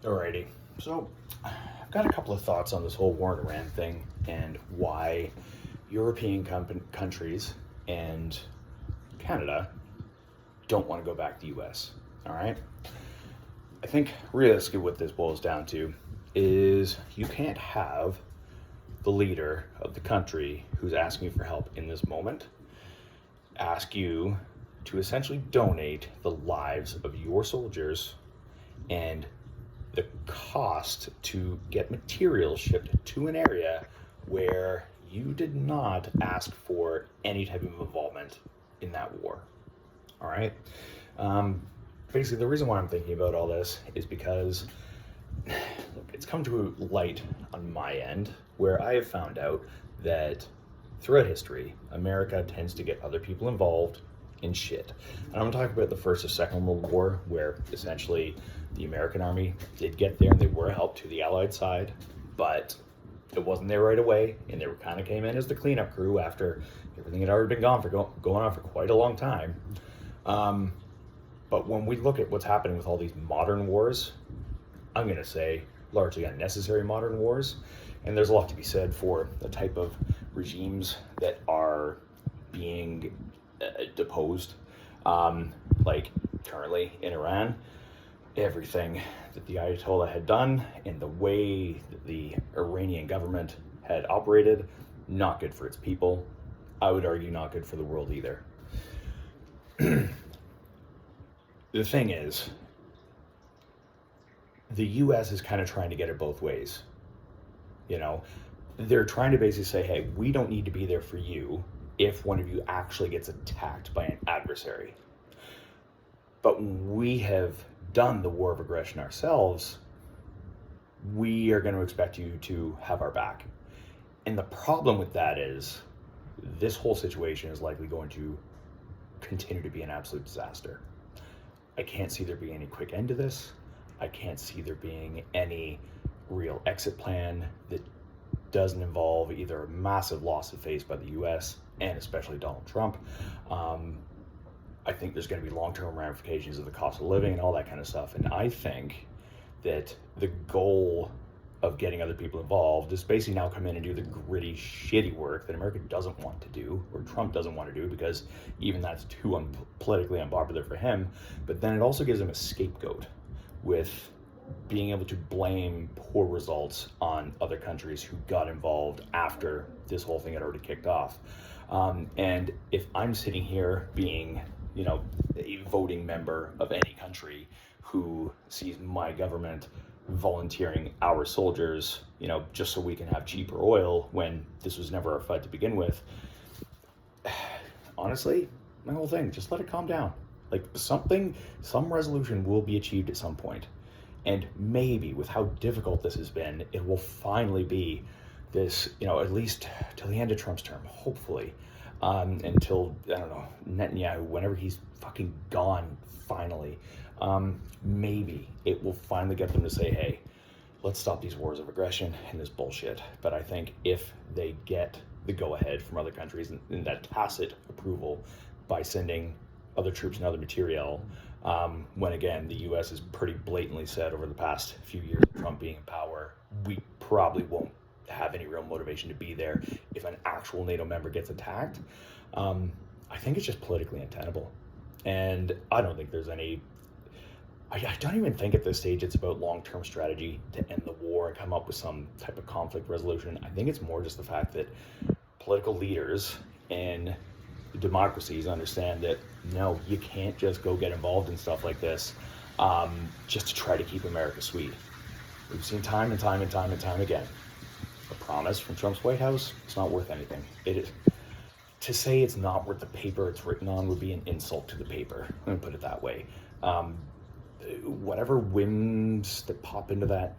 Alrighty. So, I've got a couple of thoughts on this whole war in Iran thing and why European countries and Canada don't want to go back to the US. All right? I think realistically, what this boils down to is you can't have the leader of the country who's asking you for help in this moment ask you to essentially donate the lives of your soldiers and the cost to get materials shipped to an area where you did not ask for any type of involvement in that war. All right. Um, Basically, the reason why I'm thinking about all this is because look, it's come to light on my end where I have found out that throughout history, America tends to get other people involved in shit. And I'm talking about the First or Second World War, where essentially the American army did get there and they were a help to the Allied side, but it wasn't there right away, and they were kind of came in as the cleanup crew after everything had already been gone for going on for quite a long time. Um, but when we look at what's happening with all these modern wars, I'm going to say largely unnecessary modern wars, and there's a lot to be said for the type of regimes that are being deposed, like currently in Iran. Everything that the Ayatollah had done and the way that the Iranian government had operated, not good for its people. I would argue not good for the world either. The thing is, the US is kind of trying to get it both ways. You know, they're trying to basically say, hey, we don't need to be there for you if one of you actually gets attacked by an adversary. But when we have done the war of aggression ourselves, we are going to expect you to have our back. And the problem with that is this whole situation is likely going to continue to be an absolute disaster. I can't see there being any quick end to this. I can't see there being any real exit plan that doesn't involve either a massive loss of face by the US and especially Donald Trump. I think there's going to be long-term ramifications of the cost of living and all that kind of stuff. And I think that the goal of getting other people involved is basically now come in and do the gritty, shitty work that America doesn't want to do, or Trump doesn't want to do, because even that's too politically unpopular for him. But then it also gives him a scapegoat with being able to blame poor results on other countries who got involved after this whole thing had already kicked off. And if I'm sitting here being, a voting member of any country who sees my government volunteering our soldiers, just so we can have cheaper oil when this was never our fight to begin with, honestly, my whole thing, just let it calm down. Like some resolution will be achieved at some point. And maybe with how difficult this has been, it will finally be this, at least till the end of Trump's term, hopefully, until, I don't know, Netanyahu, whenever he's fucking gone, finally, maybe it will finally get them to say, hey, let's stop these wars of aggression and this bullshit. But I think if they get the go-ahead from other countries and that tacit approval by sending other troops and other material, when again the U.S. has pretty blatantly said over the past few years of Trump being in power, we probably won't have any real motivation to be there if an actual NATO member gets attacked. I think it's just politically untenable, and I don't think there's any. I don't even think at this stage it's about long-term strategy to end the war and come up with some type of conflict resolution. I think it's more just the fact that political leaders in democracies understand that no, you can't just go get involved in stuff like this just to try to keep America sweet. We've seen time and time and time and time again. A promise from Trump's White House, it's not worth anything. It is. To say it's not worth the paper it's written on would be an insult to the paper. Let me put it that way. Whatever whims that pop into that,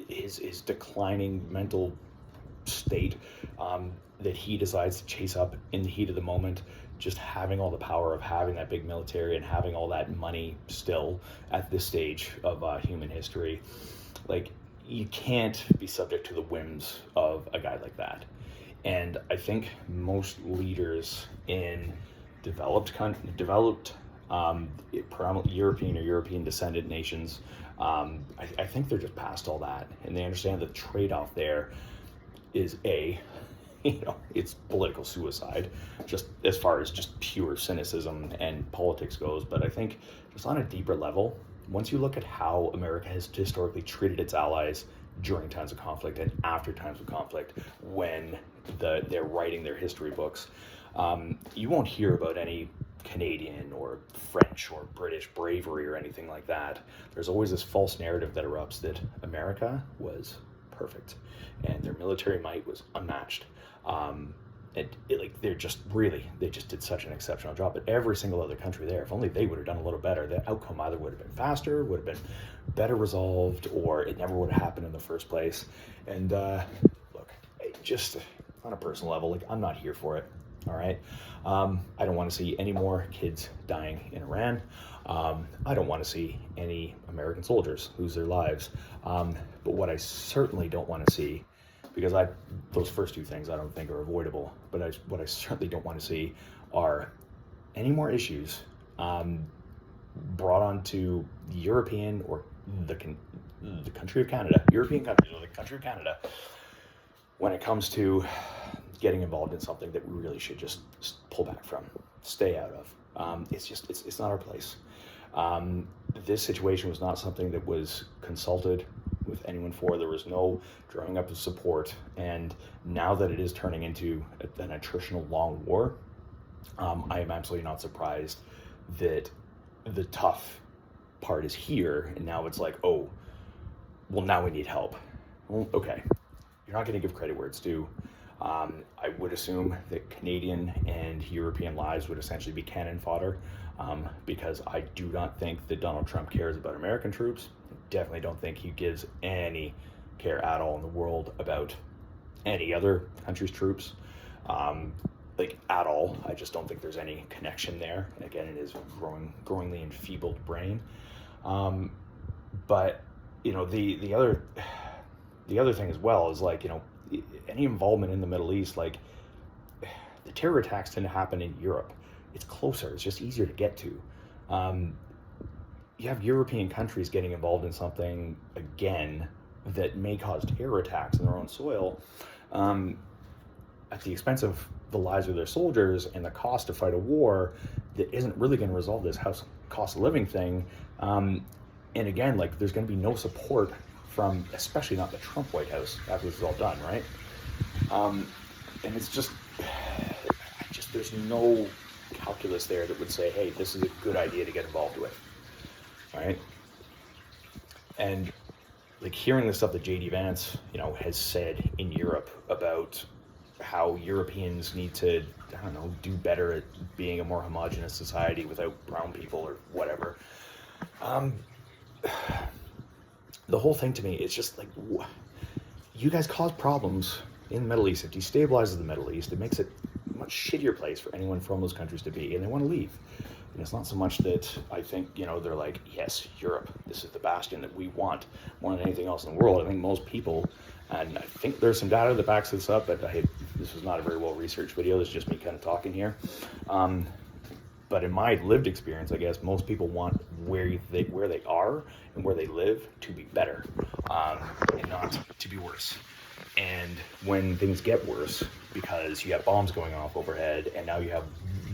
his declining mental state that he decides to chase up in the heat of the moment, just having all the power of having that big military and having all that money still at this stage of human history, like, you can't be subject to the whims of a guy like that. And I think most leaders in developed predominantly European or European descendant nations. I think they're just past all that, and they understand the trade-off there is it's political suicide, just as far as just pure cynicism and politics goes. But I think just on a deeper level, once you look at how America has historically treated its allies during times of conflict and after times of conflict, when they're writing their history books, you won't hear about any Canadian or French or British bravery or anything like that. There's always this false narrative that erupts that America was perfect and their military might was unmatched. They just did such an exceptional job. But every single other country there, if only they would have done a little better, the outcome either would have been faster, would have been better resolved, or it never would have happened in the first place. And look, just on a personal level, I'm not here for it. All right. I don't want to see any more kids dying in Iran. I don't want to see any American soldiers lose their lives. But what I certainly don't want to see, because those first two things I don't think are avoidable, but what I certainly don't want to see are any more issues brought onto European or the country of Canada, European countries or the country of Canada, when it comes to getting involved in something that we really should just pull back from, stay out of. It's not our place. This situation was not something that was consulted with anyone for. There was no drawing up of support. And now that it is turning into an attritional long war, I am absolutely not surprised that the tough part is here. And now it's like, oh, well, now we need help. Well, okay. You're not going to give credit where it's due. I would assume that Canadian and European lives would essentially be cannon fodder, because I do not think that Donald Trump cares about American troops. I definitely don't think he gives any care at all in the world about any other country's troops, at all. I just don't think there's any connection there. And again, it is a growingly enfeebled brain. But the other thing as well is any involvement in the Middle East, the terror attacks tend to happen in Europe. It's closer. It's just easier to get to. You have European countries getting involved in something, again, that may cause terror attacks on their own soil, at the expense of the lives of their soldiers and the cost to fight a war that isn't really going to resolve this cost of living thing. And again, there's going to be no support from, especially not the Trump White House after this is all done, right? And it's just there's no calculus there that would say, hey, this is a good idea to get involved with, right? And hearing the stuff that J.D. Vance, has said in Europe about how Europeans need to, do better at being a more homogenous society without brown people or whatever. The whole thing to me is just you guys cause problems in the Middle East. It destabilizes the Middle East. It makes it a much shittier place for anyone from those countries to be, and they want to leave. And it's not so much that I think, they're like, yes, Europe, this is the bastion that we want more than anything else in the world. I think most people, and I think there's some data that backs this up, but this is not a very well-researched video. This is just me kind of talking here. But in my lived experience, I guess most people want where they are and where they live to be better, and not to be worse. And when things get worse, because you have bombs going off overhead, and now you have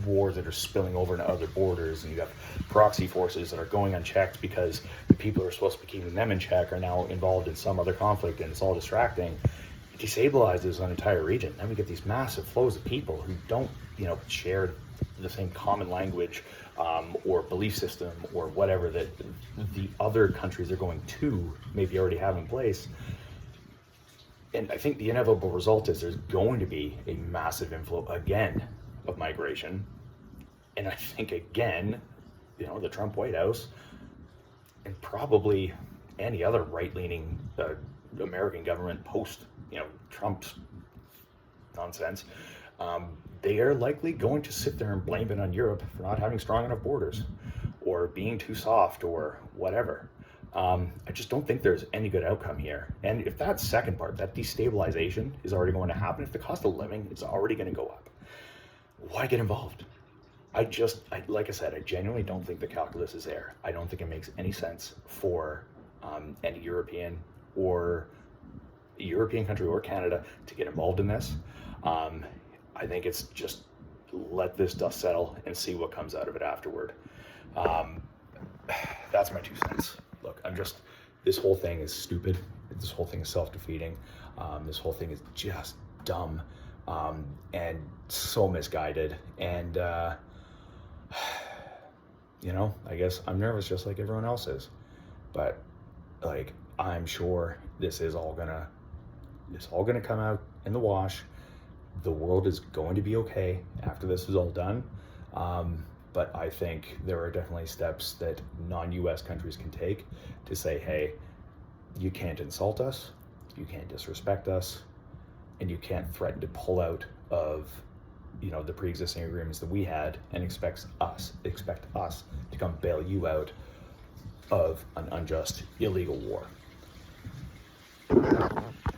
wars that are spilling over into other borders, and you have proxy forces that are going unchecked because the people who are supposed to be keeping them in check are now involved in some other conflict, and it's all distracting. It destabilizes an entire region. Then we get these massive flows of people who don't, share the same common language or belief system or whatever that the other countries are going to maybe already have in place. And I think the inevitable result is there's going to be a massive inflow again of migration. And I think again, the Trump White House and probably any other right-leaning American government post, Trump's nonsense, they are likely going to sit there and blame it on Europe for not having strong enough borders or being too soft or whatever. I just don't think there's any good outcome here. And if that second part, that destabilization is already going to happen, if the cost of living is already going to go up, why get involved? like I said, I genuinely don't think the calculus is there. I don't think it makes any sense for any European country or Canada to get involved in this. I think it's just let this dust settle and see what comes out of it afterward. That's my 2 cents. Look, this whole thing is stupid. This whole thing is self-defeating. This whole thing is just dumb and so misguided. And, I guess I'm nervous just like everyone else is. But, like, I'm sure this is all gonna come out in the wash. The world is going to be okay after this is all done. But I think there are definitely steps that non-US countries can take to say, hey, you can't insult us, you can't disrespect us, and you can't threaten to pull out of the pre-existing agreements that we had and expect us to come bail you out of an unjust, illegal war.